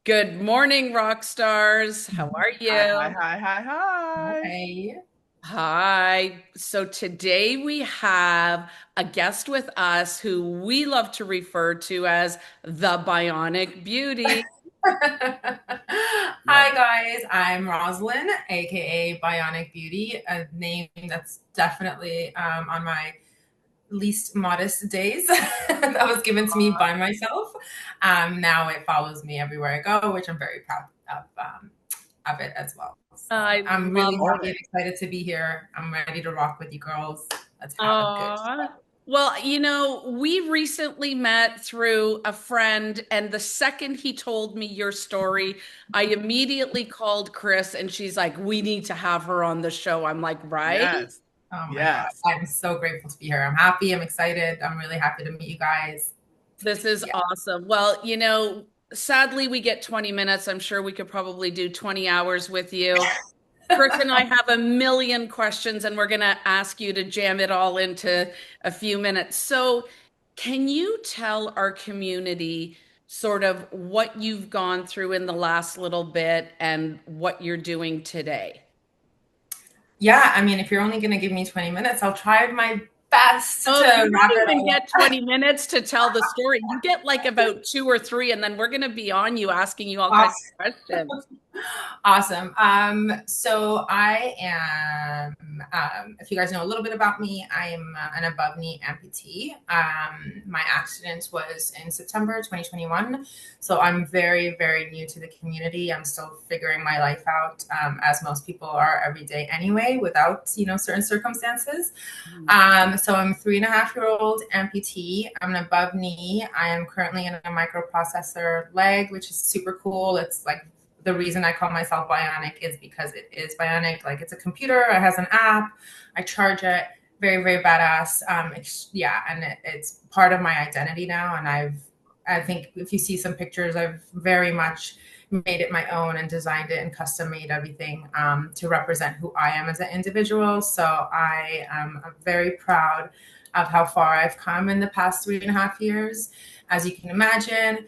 Good morning, rock stars. How are Hi, hi, you? hi, hi, hi. Hi. Hi. So today we have a guest with us who we love to refer to as the Bionic Beauty. Love Hi it. guys, I'm Rouzalin, aka Bionic Beauty, a name that's definitely on my least modest days that was given to me by myself. Now it follows me everywhere I go, which I'm very proud of it as well. So I I'm love really happy it. and excited to be here. I'm ready to rock with you girls. Let's have a good Aw. Well, we recently met through a friend, and the second he told me your story, I immediately called Chris, and she's like, "We need to have her on the show." I'm like, "Right?" Yes. Oh my God. Yes. I'm so grateful to be here. I'm happy. I'm excited. I'm really happy to meet you guys. This is Yeah. awesome. Well, sadly, we get 20 minutes. I'm sure we could probably do 20 hours with you. Chris and I have a million questions, and we're going to ask you to jam it all into a few minutes. So, can you tell our community sort of what you've gone through in the last little bit and what you're doing today? Yeah. I mean, if you're only going to give me 20 minutes, I'll try my best Oh, to you wrap don't it even all get 20 minutes to tell the story. You get like about two or three, and then we're going to be on you asking you all up. kinds of questions. Awesome. So I am, if you guys know a little bit about me, I am an above knee amputee. My accident was in September 2021. So I'm very, very new to the community. I'm still figuring my life out, as most people are every day anyway, without, certain circumstances. So I'm 3.5-year-old amputee. I'm an above knee. I am currently in a microprocessor leg, which is super cool. It's like the reason I call myself bionic is because it is bionic. Like it's a computer, it has an app, I charge it. Very, very badass. It's part of my identity now. And I think if you see some pictures, I've very much made it my own and designed it and custom made everything to represent who I am as an individual. So I am very proud of how far I've come in the past 3.5 years. As you can imagine,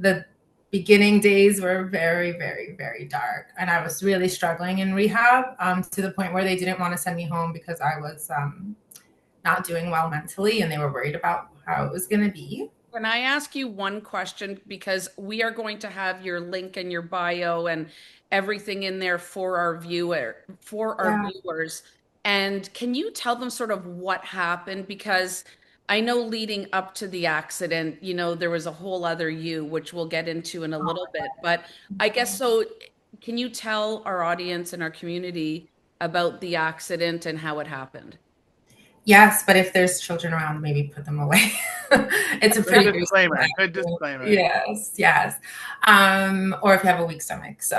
the beginning days were very, very, very dark. And I was really struggling in rehab to the point where they didn't want to send me home because I was not doing well mentally and they were worried about how it was going to be. Can I ask you one question? Because we are going to have your link and your bio and everything in there for our Yeah. viewers. And can you tell them sort of what happened? Because I know leading up to the accident, there was a whole other you, which we'll get into in a little bit. But I guess so, can you tell our audience and our community about the accident and how it happened? Yes, but if there's children around, maybe put them away. It's a Good pretty gruesome disclaimer. Good accident. disclaimer. Yes, yes. Or if you have a weak stomach. So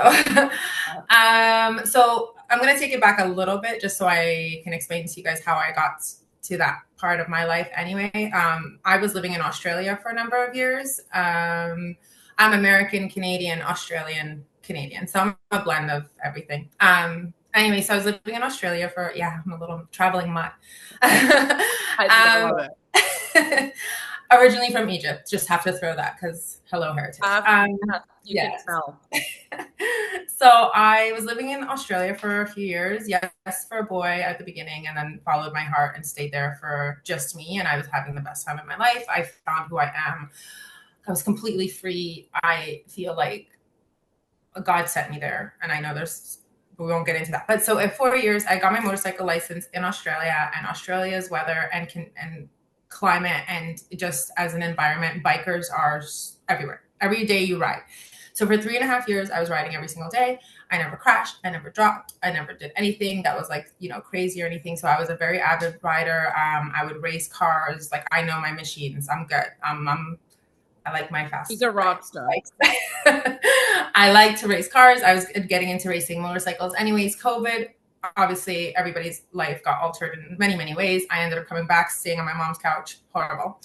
I'm gonna take it back a little bit just so I can explain to you guys how I got to that part of my life. Anyway, I was living in Australia for a number of years. I'm American, Canadian, Australian, Canadian, so I'm a blend of everything. Anyway, so I was living in Australia for, yeah, I'm a little traveling mutt. I Love um, love Originally from Egypt, just have to throw that because hello heritage. it. You can Yes. tell. So I was living in Australia for a few years. Yes, for a boy at the beginning, and then followed my heart and stayed there for just me. And I was having the best time of my life. I found who I am. I was completely free. I feel like God sent me there, and I know we won't get into that. But so at 4 years, I got my motorcycle license in Australia, and Australia's weather and climate and just as an environment, bikers are everywhere. Every day you ride. So for 3.5 years, I was riding every single day. I never crashed. I never dropped. I never did anything that was like, crazy or anything. So I was a very avid rider. I would race cars. Like I know my machines. I'm good. I like my She's fast a rock star. bikes. I like to race cars. I was getting into racing motorcycles. Anyways, COVID, obviously everybody's life got altered in many, many ways. I ended up coming back, staying on my mom's couch. Horrible.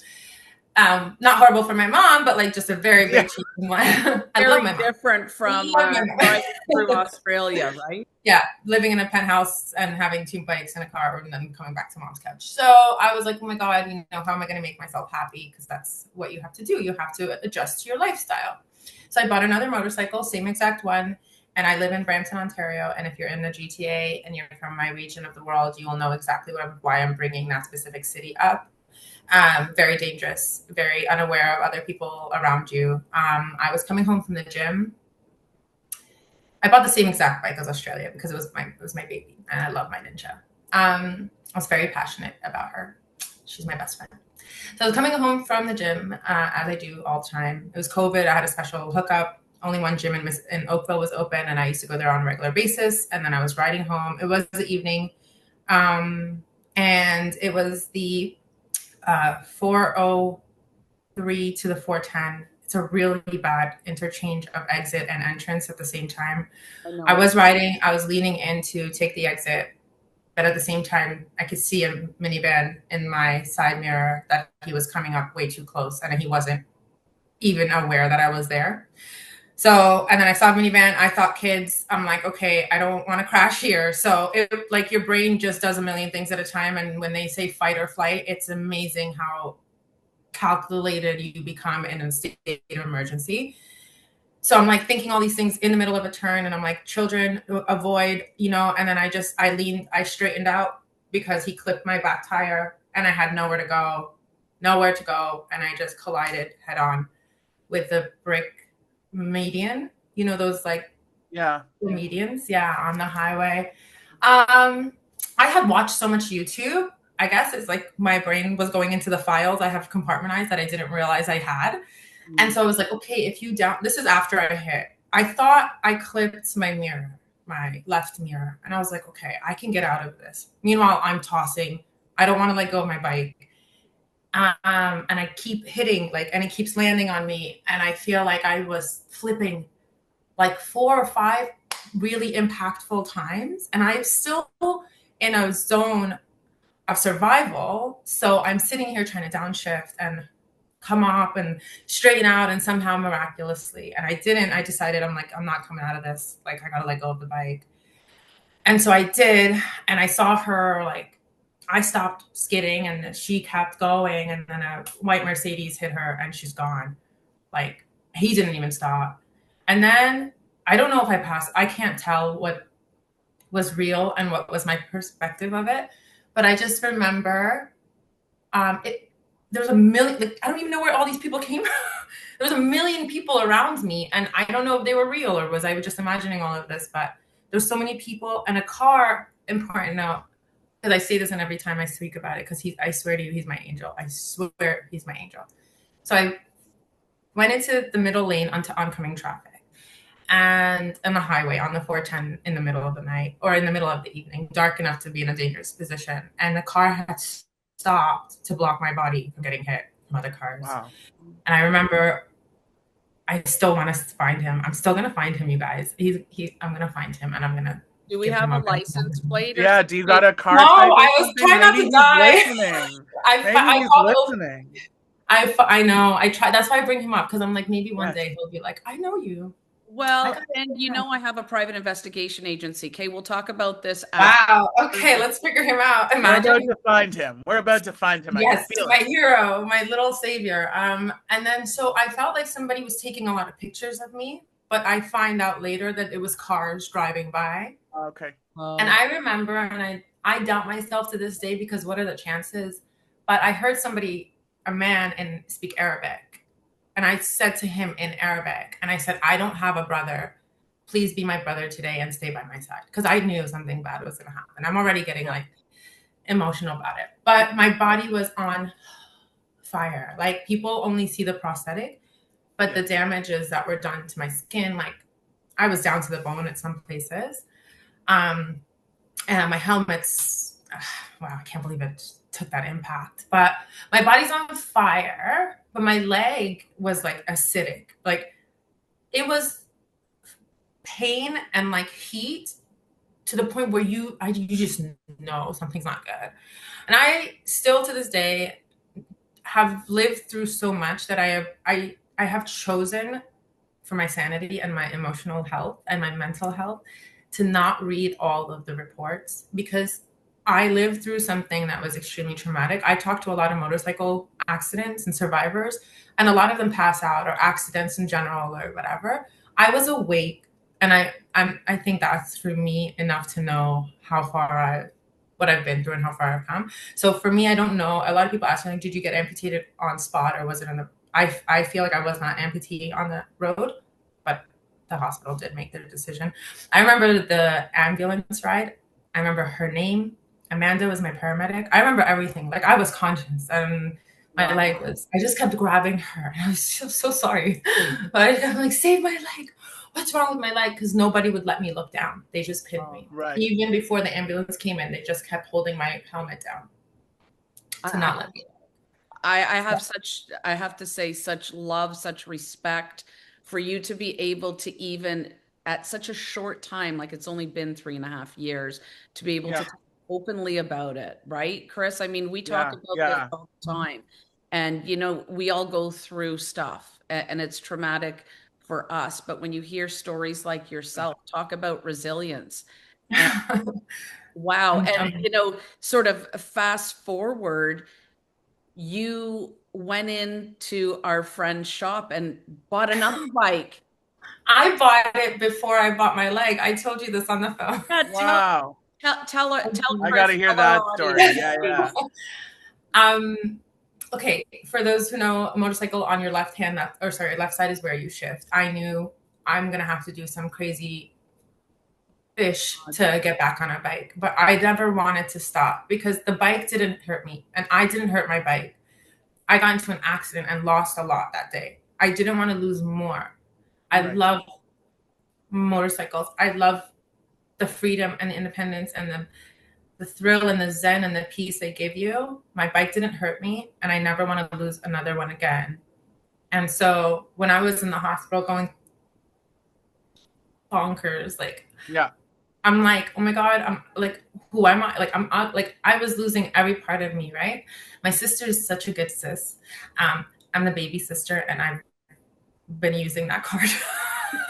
Not horrible for my mom, but like just a very, Yeah. very cheap one. I love Very my mom. different from Love my mom. driving through Australia, right? Yeah, living in a penthouse and having 2 bikes and a car and then coming back to mom's couch. So I was like, oh my God, how am I going to make myself happy? Because that's what you have to do. You have to adjust to your lifestyle. So I bought another motorcycle, same exact one. And I live in Brampton, Ontario. And if you're in the GTA and you're from my region of the world, you will know exactly why I'm bringing that specific city up. Very dangerous, very unaware of other people around you. I was coming home from the gym. I bought the same exact bike as Australia because it was my baby, and I love my Ninja. I was very passionate about her. She's my best friend. So I was coming home from the gym, as I do all the time. It was COVID. I had a special hookup. Only one gym in Oakville was open, and I used to go there on a regular basis. And then I was riding home. It was the evening, and it was the 403 to the 410. It's a really bad interchange of exit and entrance at the same time. I was riding. I was leaning in to take the exit. But at the same time, I could see a minivan in my side mirror that he was coming up way too close, and he wasn't even aware that I was there. So, and then I saw a minivan. I thought kids. I'm like, okay, I don't want to crash here. So, like your brain just does a million things at a time. And when they say fight or flight, it's amazing how calculated you become in a state of emergency. So I'm like thinking all these things in the middle of a turn, and I'm like, children, avoid, and then I straightened out because he clipped my back tire and I had nowhere to go. And I just collided head on with the brick median, those like medians, on the highway. I had watched so much YouTube. I guess it's like my brain was going into the files I have compartmentized that I didn't realize I had. And so I was like, okay, this is after I hit. I thought I clipped my mirror, my left mirror. And I was like, okay, I can get out of this. Meanwhile, I'm tossing. I don't want to let go of my bike. And I keep hitting, and it keeps landing on me. And I feel like I was flipping like 4 or 5 really impactful times. And I'm still in a zone of survival. So I'm sitting here trying to downshift and come up and straighten out, and somehow miraculously, and I didn't. I decided, I'm not coming out of this. Like, I gotta let go of the bike. And so I did, and I saw her, I stopped skidding and she kept going, and then a white Mercedes hit her and she's gone. Like, he didn't even stop. And then I don't know if I passed. I can't tell what was real and what was my perspective of it, but I just remember there was a million, I don't even know where all these people came from. There was a million people around me, and I don't know if they were real or was I just imagining all of this, but there's so many people, and a car, important note, because I say this in every time I speak about it, because I swear to you, he's my angel. I swear he's my angel. So I went into the middle lane onto oncoming traffic, and on the highway on the 410 in the middle of the night, or in the middle of the evening, dark enough to be in a dangerous position. And the car had stopped to block my body from getting hit from other cars. Wow. And I remember, I still want to find him. I'm still going to find him, you guys. I'm going to find him, and I'm going to. Do we have a license plate? Yeah, do you got a car? No, I was trying not to die. Listening. I know. I try. That's why I bring him up, because I'm like, maybe one day he'll be like, I know you. Well, and I have a private investigation agency. Okay, we'll talk about this. Wow. Okay, let's figure him out. We're about to find him. Yes, my hero, my little savior. And then so I felt like somebody was taking a lot of pictures of me, but I find out later that it was cars driving by. Okay. And I remember, and I doubt myself to this day, because what are the chances? But I heard a man, speak Arabic. And I said to him in Arabic, and I said, I don't have a brother. Please be my brother today and stay by my side. Because I knew something bad was going to happen. I'm already getting emotional about it. But my body was on fire. Like, people only see the prosthetic, but the damages that were done to my skin, I was down to the bone at some places. And my helmet's, wow, I can't believe it took that impact. But my body's on fire. But my leg was acidic. It was pain and heat to the point where you just know something's not good. And I still to this day have lived through so much that I have chosen, for my sanity and my emotional health and my mental health, to not read all of the reports, because I lived through something that was extremely traumatic. I talked to a lot of motorcycle accidents and survivors, and a lot of them pass out, or accidents in general, or whatever. I was awake, and I think that's for me enough to know what I've been through and how far I've come. So for me, I don't know. A lot of people ask me, like, did you get amputated on spot, or was it in the? I feel like I was not amputee on the road, but the hospital did make their decision. I remember the ambulance ride. I remember her name. Amanda was my paramedic. I remember everything. Like, I was conscious, and my leg was, I just kept grabbing her. I was so sorry. But I'm like, save my leg. What's wrong with my leg? Because nobody would let me look down. They just pinned me. Right. Even before the ambulance came in, they just kept holding my helmet down to not let me. I have to say, such love, such respect for you to be able to, even at such a short time, like it's only been 3.5 years, to be able to talk openly about it, right, Chris? I mean, we talk about this all the time, and we all go through stuff, and it's traumatic for us. But when you hear stories like yourself, talk about resilience. And, wow. And sort of fast forward, you went into our friend's shop and bought another bike. I bought it before I bought my leg. I told you this on the phone. Wow. Tell I got to hear that story. Yeah. Okay, for those who know, a motorcycle on your left left side is where you shift. I knew I'm going to have to do some crazy ish to get back on a bike, but I never wanted to stop because the bike didn't hurt me and I didn't hurt my bike. I got into an accident and lost a lot that day. I didn't want to lose more. I love motorcycles. I love the freedom and the independence and the thrill and the zen and the peace they give you. My bike didn't hurt me, and I never want to lose another one again. And so when I was in the hospital going bonkers, I'm like, oh my God, I'm like, who am I? Like, I was losing every part of me, right? My sister is such a good sis. I'm the baby sister, and I've been using that card.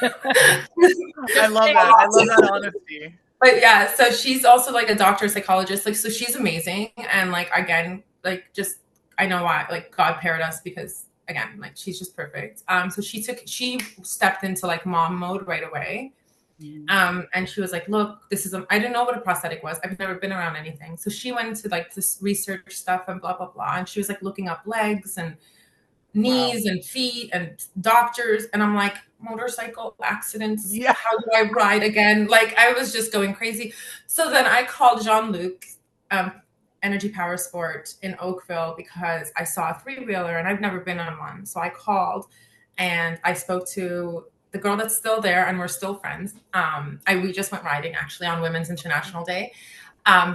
I love that. I love that honesty. But yeah, so she's also like a doctor, psychologist. Like, so she's amazing. And like, again, like, just, I know why, like, God paired us because, again, like, she's just perfect. So she stepped into like mom mode right away. And she was like, look, I didn't know what a prosthetic was. I've never been around anything. So she went into like this research stuff and blah, blah, blah. And she was like looking up legs and knees and feet and doctors. And I'm like, motorcycle accidents. Yeah. How do I ride again? Like, I was just going crazy. So then I called Jean-Luc, Energy Power Sport in Oakville, because I saw a 3-wheeler and I've never been on one. So I called and I spoke to the girl that's still there, and we're still friends. We just went riding actually on Women's International Day,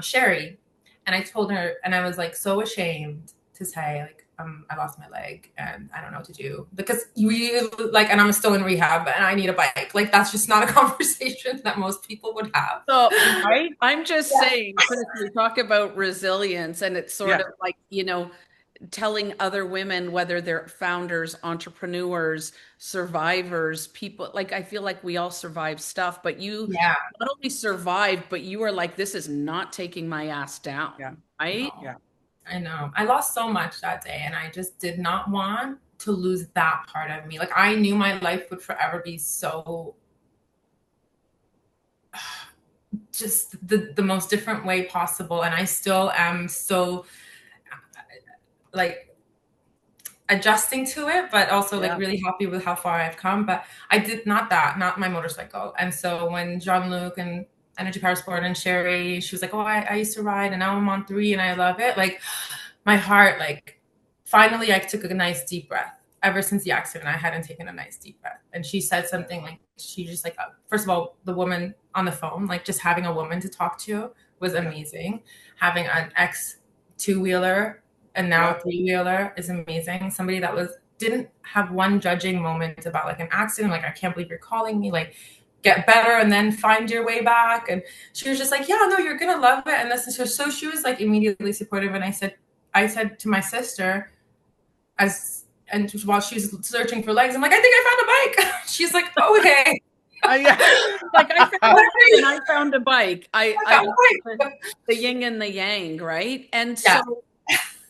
Sherry. And I told her, and I was like so ashamed to say, like, I lost my leg and I don't know what to do because and I'm still in rehab and I need a bike. Like, that's just not a conversation that most people would have. So, right? I'm just saying, Chris, we talk about resilience, and it's sort of like, telling other women, whether they're founders, entrepreneurs, survivors, people, like, I feel like we all survive stuff, but you not only survived, but you were like, this is not taking my ass down. Right? No. I know. I lost so much that day, and I just did not want to lose that part of me. Like, I knew my life would forever be so just the most different way possible. And I still am so like adjusting to it, but also like really happy with how far I've come. But I did not my motorcycle. And so when Jean-Luc and Energy Power Sport and Sherry, she was like, oh, I used to ride and now I'm on 3 and I love it. Like, my heart, like, finally I took a nice deep breath. Ever since the accident, I hadn't taken a nice deep breath. And she said something like, she just like, first of all, the woman on the phone, like, just having a woman to talk to was amazing. Having an ex 2-wheeler and now a 3-wheeler is amazing. Somebody that didn't have one judging moment about like an accident. Like, I can't believe you're calling me, like, get better and then find your way back. And she was just like, yeah, no, you're gonna love it. And this is her. So she was like immediately supportive. And I said to my sister, while she was searching for legs, I'm like, I think I found a bike. She's like, oh, okay. Like I found a bike and I found a bike. The yin and the yang, right? And so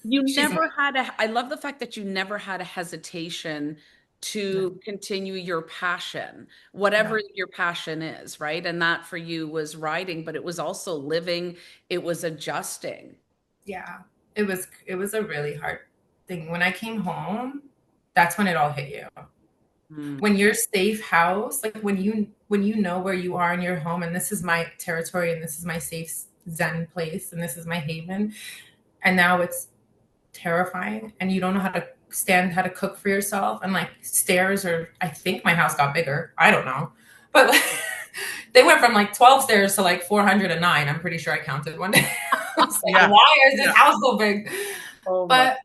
you never had I love the fact that you never had a hesitation to continue your passion, whatever your passion is, right? And that for you was writing, but it was also living, it was adjusting. Yeah. It was a really hard thing. When I came home, that's when it all hit you. When you're safe house, like when you know where you are in your home, and this is my territory and this is my safe zen place and this is my haven, and now it's terrifying and you don't know how to cook for yourself, and like stairs, or I think my house got bigger, I don't know, but like, they went from like 12 stairs to like 409. I'm pretty sure I counted one day. I was like, why is this house so big? But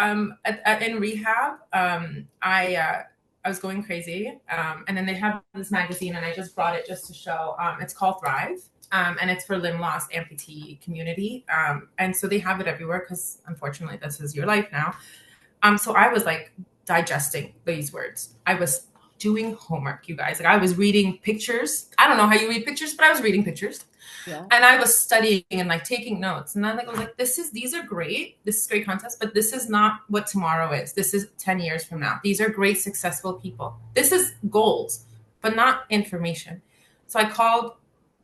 in rehab, I was going crazy. And then they have this magazine, and I just brought it just to show. It's called Thrive, and it's for limb loss amputee community. And so they have it everywhere because, unfortunately, this is your life now. So I was like digesting these words. I was doing homework, you guys. Like I was reading pictures. I don't know how you read pictures, but I was reading pictures. Yeah. And I was studying and like taking notes. And then I was like, these are great. This is great content, but this is not what tomorrow is. This is 10 years from now. These are great, successful people. This is goals, but not information. So I called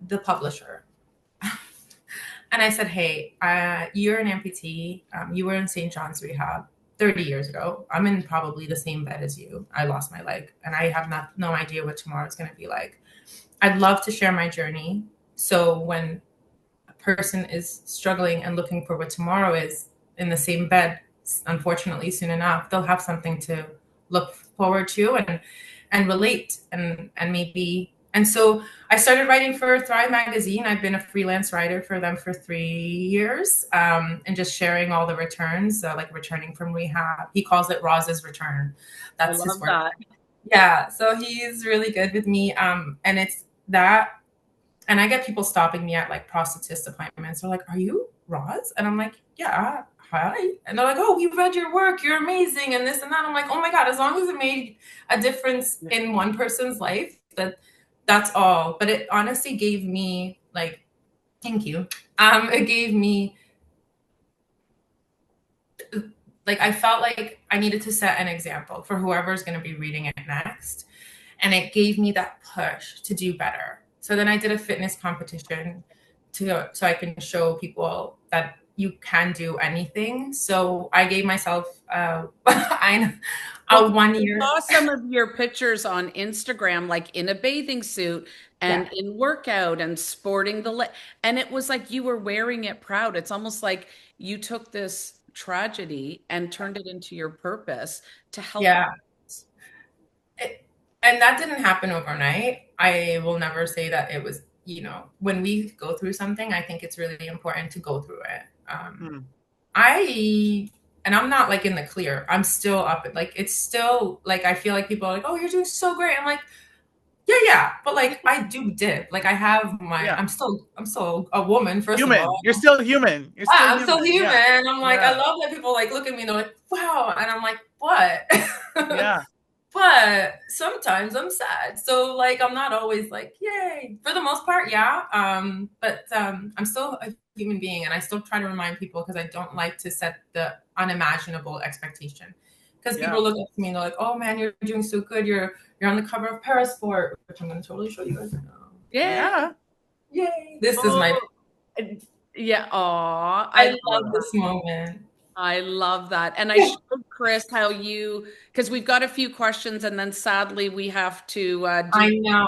the publisher and I said, hey, you're an amputee. You were in St. John's rehab 30 years ago. I'm in probably the same bed as you. I lost my leg and I have no idea what tomorrow is going to be like. I'd love to share my journey. So when a person is struggling and looking for what tomorrow is in the same bed, unfortunately, soon enough, they'll have something to look forward to and relate and maybe. And so I started writing for Thrive magazine. I've been a freelance writer for them for 3 years, and just sharing all the returns, like returning from rehab. He calls it Roz's return. That's his word. That. Yeah. So he's really good with me. And it's that. And I get people stopping me at like prosthetist appointments. They're like, are you Roz? And I'm like, yeah, hi. And they're like, oh, we read your work. You're amazing. And this and that. I'm like, oh my God, as long as it made a difference in one person's life, that's all. But it honestly gave me like, thank you. It gave me, like, I felt like I needed to set an example for whoever's going to be reading it next. And it gave me that push to do better. So then I did a fitness competition so I can show people that you can do anything. So I gave myself a 1 year. I saw some of your pictures on Instagram, like in a bathing suit and in workout and sporting and it was like you were wearing it proud. It's almost like you took this tragedy and turned it into your purpose to help. Yeah. And that didn't happen overnight. I will never say that it was, when we go through something, I think it's really important to go through it. And I'm not like in the clear. I'm still up. Like, it's still like, I feel like people are like, oh, you're doing so great. I'm like, yeah. But like, I do dip. Like I have I'm still a woman, first human. of all. You're still human. I'm still human. Yeah. I'm like, I love that people like look at me and they're like, wow. And I'm like, what? Yeah. But sometimes I'm sad. So like, I'm not always like, yay. For the most part, yeah. But I'm still a human being, and I still try to remind people because I don't like to set the unimaginable expectation. Because people look up to me and they're like, oh man, you're doing so good. You're on the cover of Parasport, which I'm going to totally show you guys now. Yeah. Yay. This is my. Yeah. Aw. I love this moment. I love that. And I showed Chris how because we've got a few questions and then sadly we have to I know.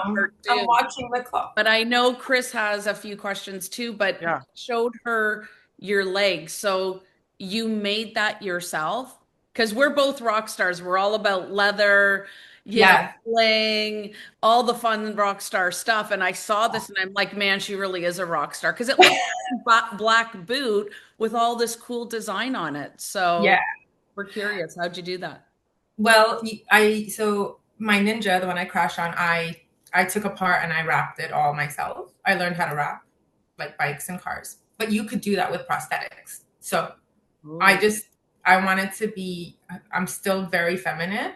I'm watching the clock. But I know Chris has a few questions too, but showed her your legs. So you made that yourself? Because we're both rock stars. We're all about leather, bling, all the fun rock star stuff. And I saw this and I'm like, man, she really is a rock star. Because it looks like a black boot with all this cool design on it. So we're curious. How'd you do that? Well, so my Ninja, the one I crashed on, I took apart and I wrapped it all myself. I learned how to wrap like bikes and cars. But you could do that with prosthetics. So I wanted to be, I'm still very feminine,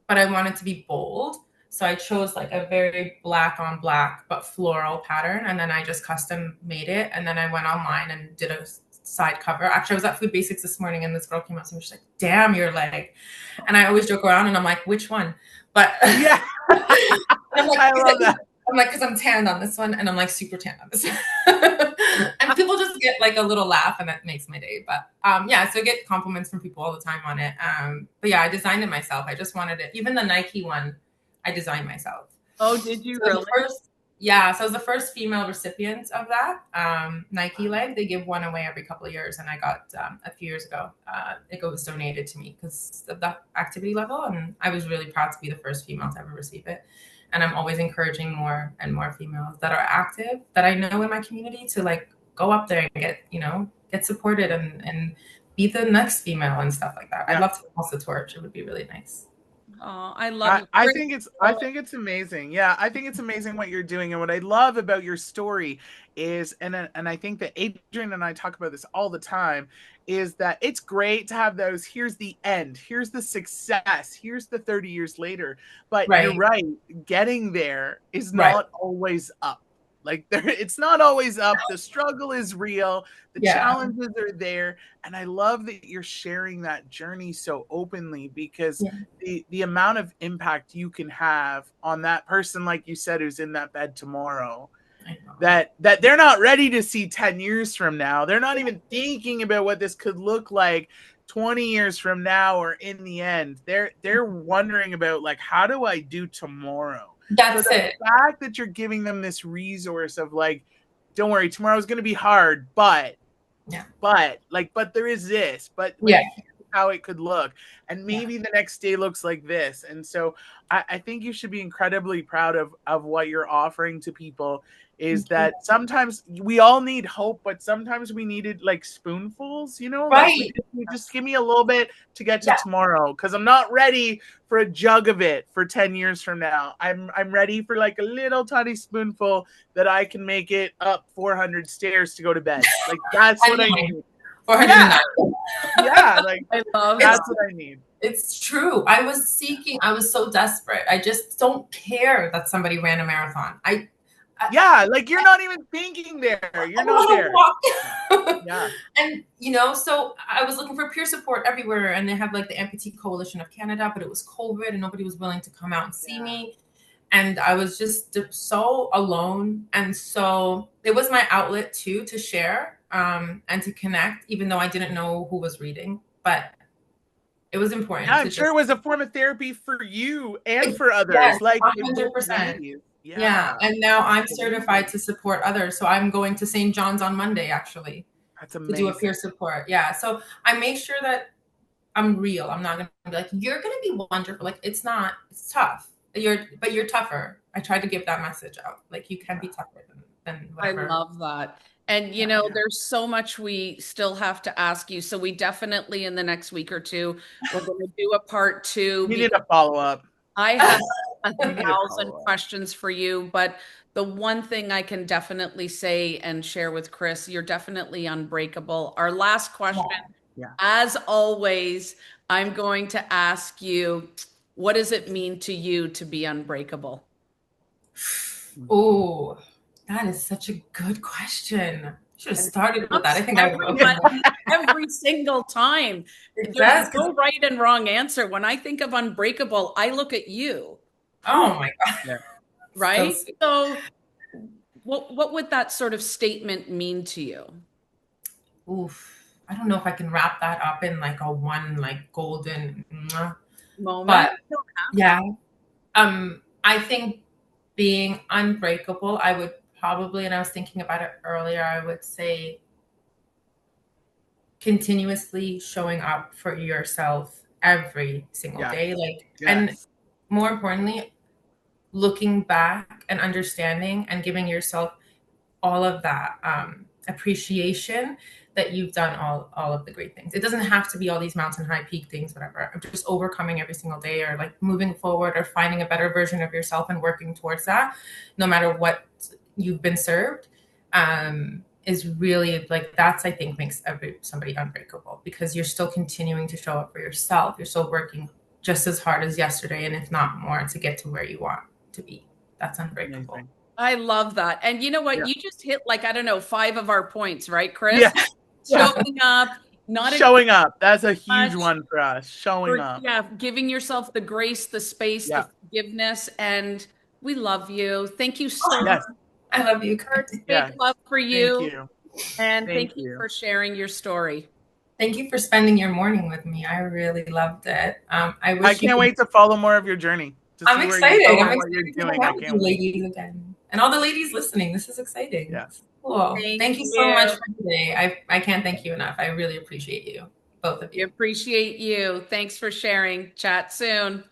but I wanted to be bold. So I chose like a very black on black but floral pattern, and then I just custom made it. And then I went online and did a side cover. Actually, I was at Food Basics this morning, and this girl came up to me. She's like, "Damn, your leg!" And I always joke around, and I'm like, "Which one?" But Yeah. I'm like, I love that. I'm like, because I'm tanned on this one, and I'm like super tanned on this one. And people just get like a little laugh, and that makes my day. But yeah, so I get compliments from people all the time on it. But yeah, I designed it myself. I just wanted it. Even the Nike one, I designed myself. Oh, did you So really? Yeah, so I was the first female recipient of that Nike leg. They give one away every couple of years, and I got a few years ago. It was donated to me because of that activity level, and I was really proud to be the first female to ever receive it. And I'm always encouraging more and more females that are active, that I know in my community, to like go up there and get supported and be the next female and stuff like that. Yeah. I'd love to pass the torch. It would be really nice. Oh, I love it. I think it's amazing. Yeah, I think it's amazing what you're doing. And what I love about your story is, and I think that Adrianne and I talk about this all the time, is that it's great to have those, here's the end, here's the success, here's the 30 years later. But Right. You're right, getting there is Right. not always up. Like it's not always up. The struggle is real. The challenges are there. And I love that you're sharing that journey so openly, because the amount of impact you can have on that person, like you said, who's in that bed tomorrow, that they're not ready to see 10 years from now. They're not even thinking about what this could look like 20 years from now or in the end. They're wondering about, like, how do I do tomorrow? That's so the it. fact that you're giving them this resource of, like, don't worry, tomorrow's going to be hard, but there is this, but how it could look, and maybe the next day looks like this. And so I think you should be incredibly proud of what you're offering to people, is that sometimes we all need hope, but sometimes we needed like spoonfuls, Right. Like, just give me a little bit to get to tomorrow, because I'm not ready for a jug of it for 10 years from now. I'm ready for like a little tiny spoonful that I can make it up 400 stairs to go to bed. Like, that's what I need. Like, I love that's what I need. It's true. I was so desperate. I just don't care that somebody ran a marathon. Like, you're not even thinking there. You're not there. And so I was looking for peer support everywhere, and they have like the Amputee Coalition of Canada, but it was COVID and nobody was willing to come out and see me. And I was just so alone. And so it was my outlet too, to share and to connect, even though I didn't know who was reading, but it was important. I'm sure it was a form of therapy for you and for others. Like 100%. Yeah. And now I'm certified to support others. So I'm going to St. John's on Monday, actually. That's amazing. To do a peer support. Yeah. So I make sure that I'm real. I'm not going to be like, you're going to be wonderful. Like, it's not, it's tough. But you're tougher. I tried to give that message out. Like, you can be tougher than whatever. I love that. And, there's so much we still have to ask you. So we definitely, in the next week or two, we're going to do a part 2. You need a follow-up. I have 1,000 questions for you, but the one thing I can definitely say and share with Chris, you're definitely unbreakable. Our last question, as always, I'm going to ask you, what does it mean to you to be unbreakable? Oh, that is such a good question. Should have started with that. I think every single time. There's no right and wrong answer. When I think of unbreakable, I look at you. Oh my God. Yeah. Right? So what would that sort of statement mean to you? Oof. I don't know if I can wrap that up in like a one like golden moment. But yeah. I think being unbreakable, I would probably, and I was thinking about it earlier, I would say continuously showing up for yourself every single day. Like, and more importantly, looking back and understanding and giving yourself all of that appreciation that you've done all of the great things. It doesn't have to be all these mountain high peak things, whatever. Just overcoming every single day, or like moving forward, or finding a better version of yourself and working towards that, no matter what you've been served, is really like, that's, I think, makes somebody unbreakable, because you're still continuing to show up for yourself. You're still working just as hard as yesterday, and if not more, to get to where you want to be. That's unbreakable. Amazing. I love that. And you know what? You just hit, like, I don't know, 5 of our points, right, Chris? Yeah. Showing up, showing up. That's a huge one for us. Showing up. Yeah, giving yourself the grace, the space, the forgiveness, and we love you. Thank you so much. I love you, Kurt. Big love for you. Thank you. And thank you for sharing your story. Thank you for spending your morning with me. I really loved it. I can't wait to follow more of your journey. I'm excited. I'm excited what you're doing. I can't wait. Ladies again. And all the ladies listening, this is exciting. Yes. Cool. Thank you so much for today. I can't thank you enough. I really appreciate you, both of you. We appreciate you. Thanks for sharing. Chat soon.